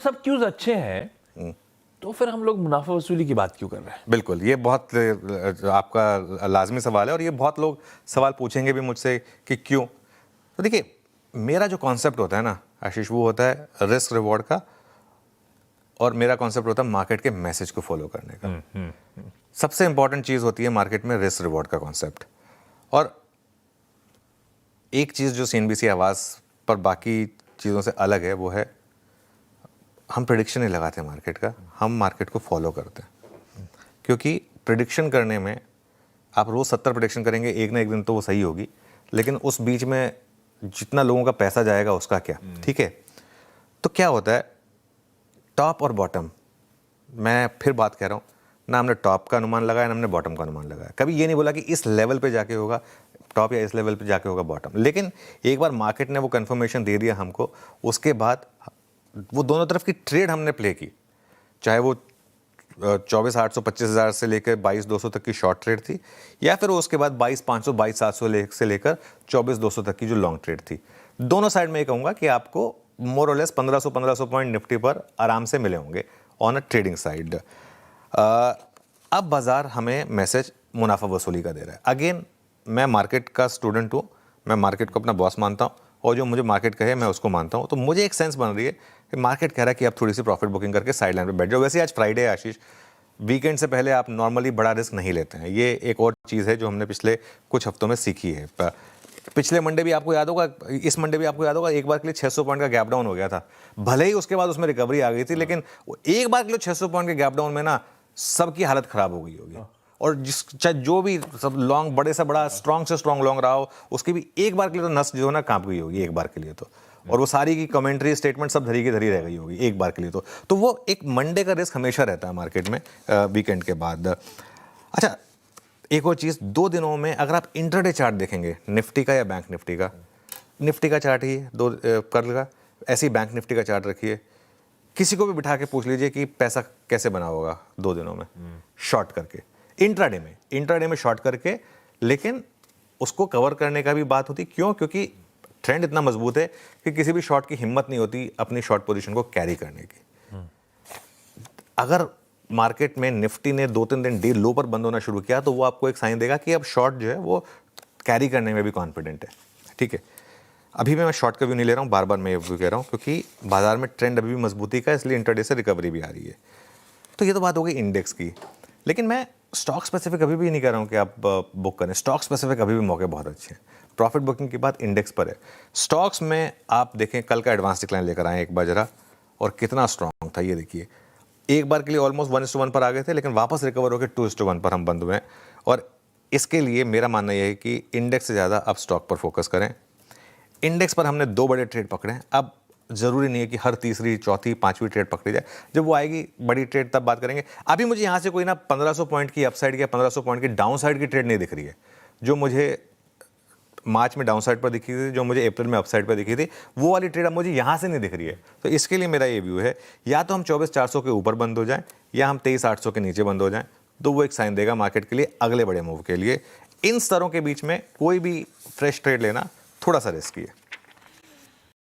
सब क्यूज अच्छे हैं तो फिर हम लोग मुनाफा वसूली की बात क्यों कर रहे हैं? बिल्कुल, ये बहुत आपका लाजमी सवाल है और ये बहुत लोग सवाल पूछेंगे भी मुझसे कि क्यों। तो देखिए, मेरा जो कॉन्सेप्ट होता है ना आशीष, वो होता है रिस्क रिवॉर्ड का, और मेरा कॉन्सेप्ट होता है मार्केट के मैसेज को फॉलो करने का। सबसे इंपॉर्टेंट चीज़ होती है मार्केट में रिस्क रिवॉर्ड का कॉन्सेप्ट। और एक चीज़ जो सीएनबीसी आवाज़ पर बाकी चीज़ों से अलग है वो है हम प्रिडिक्शन नहीं लगाते मार्केट का, हम मार्केट को फॉलो करते हैं। क्योंकि प्रिडिक्शन करने में आप रोज़ 70 प्रिडिक्शन करेंगे, एक ना एक दिन तो वो सही होगी, लेकिन उस बीच में जितना लोगों का पैसा जाएगा उसका क्या, ठीक है। तो क्या होता है, टॉप और बॉटम, मैं फिर बात कह रहा हूँ ना, हमने टॉप का अनुमान लगाया ना हमने बॉटम का अनुमान लगाया। कभी ये नहीं बोला कि इस लेवल पे जाके होगा टॉप या इस लेवल पे जाके होगा बॉटम, लेकिन एक बार मार्केट ने वो कंफर्मेशन दे दिया हमको, उसके बाद वो दोनों तरफ की ट्रेड हमने प्ले की। चाहे वो 24,800 25,000 से लेकर 22,200 तक की शॉर्ट ट्रेड थी, या फिर उसके बाद 22,500 22,700 से लेकर 24,200 तक की जो लॉन्ग ट्रेड थी। दोनों साइड में ये कहूँगा कि आपको मोर और लेस 1500 पॉइंट निफ्टी पर आराम से मिले होंगे ऑन अ ट्रेडिंग साइड। अब बाजार हमें मैसेज मुनाफा वसूली का दे रहा है। अगेन, मैं मार्केट का स्टूडेंट हूँ, मैं मार्केट को अपना बॉस मानता हूँ, और जो मुझे मार्केट कहे मैं उसको मानता हूँ। तो मुझे एक सेंस बन रही है कि मार्केट कह रहा है कि आप थोड़ी सी प्रॉफिट बुकिंग करके साइड लाइन पर बैठ जाओ। वैसे आज फ्राइडे है आशीष, वीकेंड से पहले आप नॉर्मली बड़ा रिस्क नहीं लेते हैं। ये एक और चीज़ है जो हमने पिछले कुछ हफ्तों में सीखी है। पिछले मंडे भी आपको याद होगा, इस मंडे भी आपको याद होगा, एक बार के लिए 600 पॉइंट का गैप डाउन हो गया था। भले ही उसके बाद उसमें रिकवरी आ गई थी, लेकिन एक बार के लिए 600 पॉइंट के गैप डाउन में ना सबकी हालत खराब हो गई होगी। और जिस चाहे जो भी सब लॉन्ग, बड़े से बड़ा, स्ट्रॉन्ग से स्ट्रॉन्ग लॉन्ग रहा हो, उसकी भी एक बार के लिए तो नस जो है ना कांप गई होगी एक बार के लिए तो। और वो सारी की कमेंट्री स्टेटमेंट सब धरी की धरी रह गई होगी एक बार के लिए तो वो एक मंडे का रिस्क हमेशा रहता है मार्केट में वीकेंड के बाद। अच्छा, एक और चीज़, 2 दिनों में अगर आप इंट्राडे चार्ट देखेंगे निफ्टी का या बैंक निफ्टी का, निफ्टी का चार्ट ही दो कर का, ऐसे ही बैंक निफ्टी का चार्ट रखिए, किसी को भी बिठा के पूछ लीजिए कि पैसा कैसे बना होगा 2 दिनों में शॉर्ट करके, इंट्राडे में शॉर्ट करके। लेकिन उसको कवर करने का भी बात होती, क्यों? क्योंकि ट्रेंड इतना मजबूत है कि किसी भी शॉर्ट की हिम्मत नहीं होती अपनी शॉर्ट पोजीशन को कैरी करने की। अगर मार्केट में निफ्टी ने 2-3 दिन डे लो पर बंद होना शुरू किया तो वो आपको एक साइन देगा कि अब शॉर्ट जो है वो कैरी करने में भी कॉन्फिडेंट है, ठीक है। अभी मैं शॉर्ट का व्यू नहीं ले रहा हूँ, बार बार मैं ये व्यू कह रहा हूँ क्योंकि बाजार में ट्रेंड अभी भी मजबूती का है, इसलिए इंट्राडे से रिकवरी भी आ रही है। तो ये तो बात हो गई इंडेक्स की, लेकिन मैं स्टॉक स्पेसिफिक अभी भी नहीं कह रहा हूँ कि आप बुक करें। स्टॉक स्पेसिफिक अभी भी मौके बहुत अच्छे हैं। प्रॉफिट बुकिंग की बात इंडेक्स पर है। स्टॉक्स में आप देखें, कल का एडवांस डिक्लाइन लेकर आए एक बार जरा, और कितना स्ट्रांग था ये देखिए। एक बार के लिए ऑलमोस्ट 1:1 पर आ गए थे, लेकिन वापस रिकवर होकर 2:1 पर हम बंद हुए हैं। और इसके लिए मेरा मानना यह है कि इंडेक्स से ज़्यादा आप स्टॉक पर फोकस करें। इंडेक्स पर हमने 2 बड़े ट्रेड पकड़े हैं। अब ज़रूरी नहीं है कि हर तीसरी, चौथी, पांचवी ट्रेड पकड़ी जाए। जब वो आएगी बड़ी ट्रेड तब बात करेंगे। अभी मुझे यहाँ से कोई ना 1500 पॉइंट की अपसाइड या 1500 पॉइंट की डाउन साइड की ट्रेड नहीं दिख रही है। जो मुझे मार्च में डाउन साइड पर दिखी थी, जो मुझे अप्रैल में अपसाइड पर दिखी थी, वो वाली ट्रेड अब मुझे यहाँ से नहीं दिख रही है। तो इसके लिए मेरा ये व्यू है, या तो हम 24,400 के ऊपर बंद हो जाएं या हम 23,800 के नीचे बंद हो जाएं। तो वो एक साइन देगा मार्केट के लिए अगले बड़े मूव के लिए। इन स्तरों के बीच में कोई भी फ्रेश ट्रेड लेना थोड़ा सा रिस्की है।